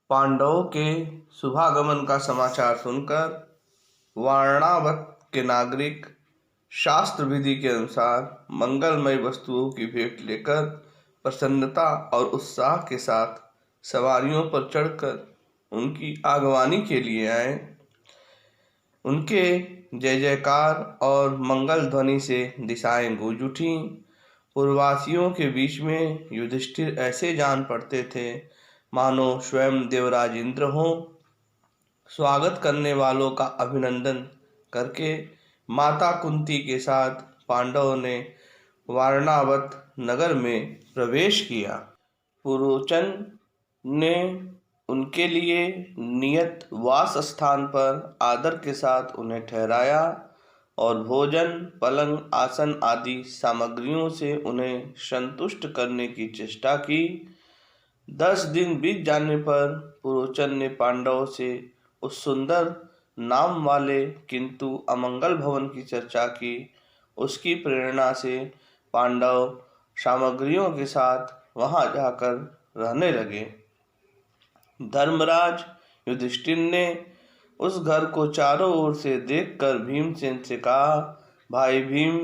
पांडवों के शुभागमन का समाचार सुनकर वारणावत के नागरिक शास्त्र विधि के अनुसार मंगलमय वस्तुओं की भेंट लेकर प्रसन्नता और उत्साह के साथ सवारियों पर चढ़कर उनकी आगवानी के लिए आए। उनके जय जयकार और मंगल ध्वनि से दिशाएं गूंज उठीं। पूर्ववासियों के बीच में युधिष्ठिर ऐसे जान पड़ते थे मानो स्वयं देवराज इंद्र हों। स्वागत करने वालों का अभिनंदन करके माता कुंती के साथ पांडवों ने वारणावत नगर में प्रवेश किया। पुरोचन ने उनके लिए नियत वास स्थान पर आदर के साथ उन्हें ठहराया और भोजन, पलंग, आसन आदि सामग्रियों से उन्हें संतुष्ट करने की चेष्टा की। 10 दिन बीत जाने पर पुरोचन ने पांडवों से उस सुंदर नाम वाले किंतु अमंगल भवन की चर्चा की। उसकी प्रेरणा से पांडव सामग्रियों के साथ वहां जाकर रहने लगे। धर्मराज युधिष्ठिर ने उस घर को चारों ओर से देखकर भीमसेन से कहा, भाई भीम,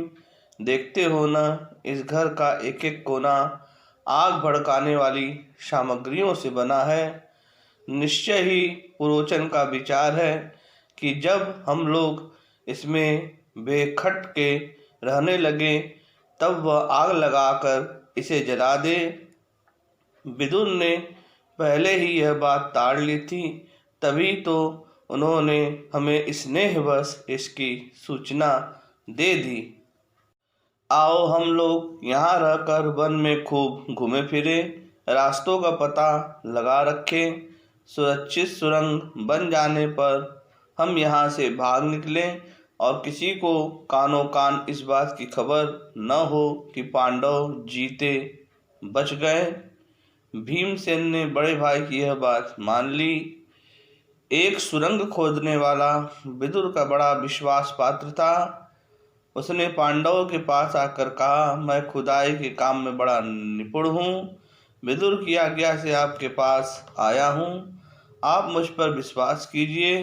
देखते हो ना, इस घर का एक एक कोना आग भड़काने वाली सामग्रियों से बना है। निश्चय ही पुरोचन का विचार है कि जब हम लोग इसमें बेखट के रहने लगे तब वह आग लगाकर इसे जला दे। विदुर ने पहले ही यह बात ताड़ ली थी, तभी तो उन्होंने हमें स्नेहवश इसकी सूचना दे दी। आओ हम लोग यहाँ रहकर वन में खूब घूमे फिरे, रास्तों का पता लगा रखें। सुरक्षित सुरंग बन जाने पर हम यहाँ से भाग निकलें और किसी को कानों कान इस बात की खबर न हो कि पांडव जीते बच गए। भीमसेन ने बड़े भाई की यह बात मान ली। एक सुरंग खोदने वाला विदुर का बड़ा विश्वास पात्र था। उसने पांडवों के पास आकर कहा, मैं खुदाई के काम में बड़ा निपुण हूँ। विदुर की आज्ञा से आपके पास आया हूँ, आप मुझ पर विश्वास कीजिए।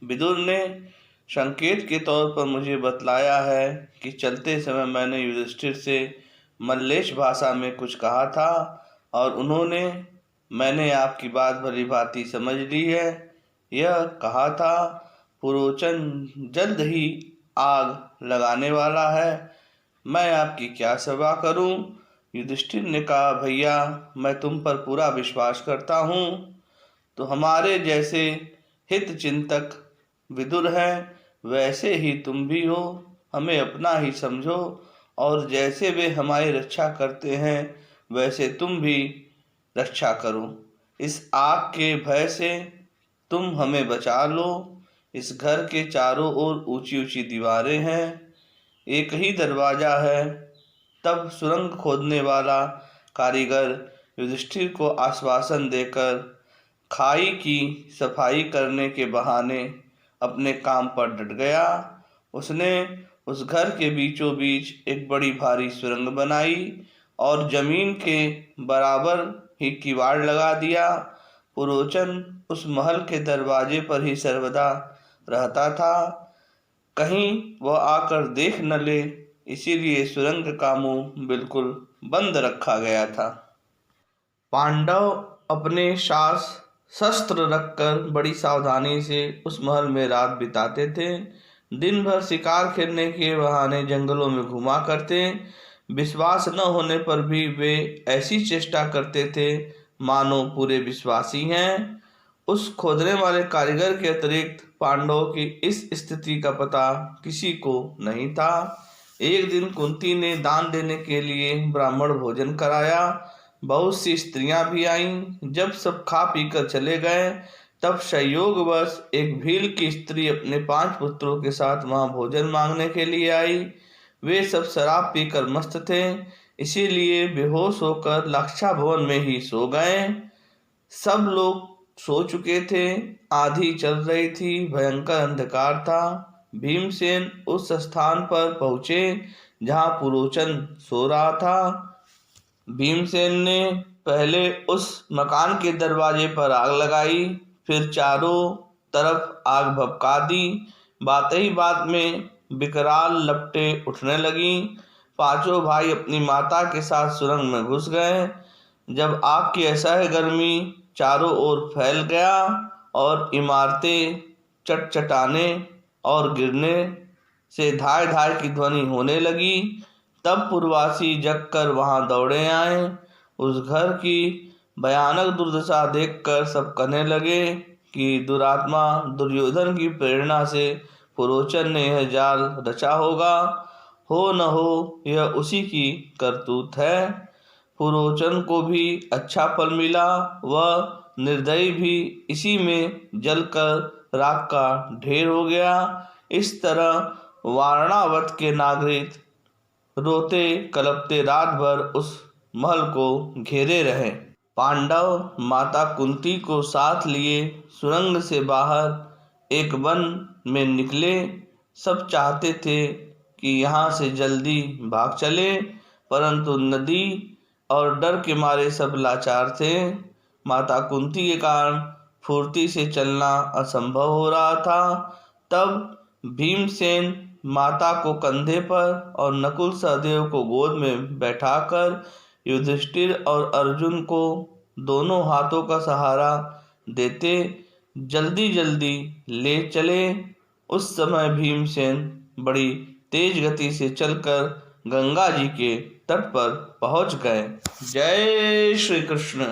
विदुर ने संकेत के तौर पर मुझे बतलाया है कि चलते समय मैंने युधिष्ठिर से मल्लेश भाषा में कुछ कहा था और उन्होंने मैंने आपकी बात भली भांति समझ ली है। यह कहा था, पुरोचन जल्द ही आग लगाने वाला है, मैं आपकी क्या सेवा करूं? युधिष्ठिर ने कहा, भैया, मैं तुम पर पूरा विश्वास करता हूं। तो हमारे जैसे हित चिंतक विदुर हैं, वैसे ही तुम भी हो। हमें अपना ही समझो और जैसे वे हमारी रक्षा करते हैं वैसे तुम भी रक्षा करो। इस आग के भय से तुम हमें बचा लो। इस घर के चारों ओर ऊंची ऊंची दीवारें हैं, एक ही दरवाजा है। तब सुरंग खोदने वाला कारीगर युधिष्ठिर को आश्वासन देकर खाई की सफाई करने के बहाने अपने काम पर डट गया। उसने उस घर के बीचों बीच एक बड़ी भारी सुरंग बनाई और जमीन के बराबर ही किवाड़ लगा दिया। पुरोचन उस महल के दरवाजे पर ही सर्वदा रहता था, कहीं वह आकर देख न ले, इसीलिए सुरंग का मुंह बिल्कुल बंद रखा गया था। पांडव अपने सास शस्त्र रखकर बड़ी सावधानी से उस महल में रात बिताते थे। दिन भर शिकार खेलने के बहाने जंगलों में घुमा करते। विश्वास न होने पर भी वे ऐसी चेष्टा करते थे मानो पूरे विश्वासी हैं। उस खोदने वाले कारीगर के अतिरिक्त पांडवों की इस स्थिति का पता किसी को नहीं था। एक दिन कुंती ने दान देने के लिए ब्राह्मण भोजन कराया। बहुत सी स्त्रियां भी आईं। जब सब खा पीकर चले गए तब संयोगवश एक भील की स्त्री अपने 5 पुत्रों के साथ वहां भोजन मांगने के लिए आई। वे सब शराब पीकर मस्त थे, इसीलिए बेहोश होकर लाक्षा भवन में ही सो गए। सब लोग सो चुके थे, आंधी चल रही थी, भयंकर अंधकार था। भीमसेन उस स्थान पर पहुंचे जहां पुरोचन सो रहा था। भीमसेन ने पहले उस मकान के दरवाजे पर आग लगाई, फिर चारों तरफ आग भभका दी। बात ही बात में विकराल लपटें उठने लगी। पांचों भाई अपनी माता के साथ सुरंग में घुस गए। जब आग की असह्य गर्मी चारों ओर फैल गया और इमारतें चटचटाने और गिरने से धाय धाय की ध्वनि होने लगी, तब पुरवासी जगकर वहां दौड़े आए। उस घर की भयानक दुर्दशा देखकर सब कहने लगे कि दुरात्मा दुर्योधन की प्रेरणा से पुरोचन ने यह जाल रचा होगा। हो न हो यह उसी की करतूत है। पुरोचन को भी अच्छा फल मिला, वह निर्दयी भी इसी में जलकर राख का ढेर हो गया। इस तरह वारणावत के नागरिक रोते कलपते रात भर उस महल को घेरे रहे। पांडव माता कुंती को साथ लिए सुरंग से बाहर एक वन में निकले। सब चाहते थे कि यहाँ से जल्दी भाग चले, परंतु नदी और डर के मारे सब लाचार थे। माता कुंती के कारण फुर्ती से चलना असंभव हो रहा था। तब भीमसेन माता को कंधे पर और नकुल सहदेव को गोद में बैठाकर युधिष्ठिर और अर्जुन को दोनों हाथों का सहारा देते जल्दी जल्दी ले चले। उस समय भीमसेन बड़ी तेज गति से चलकर गंगा जी के तट पर पहुंच गए। जय श्री कृष्ण।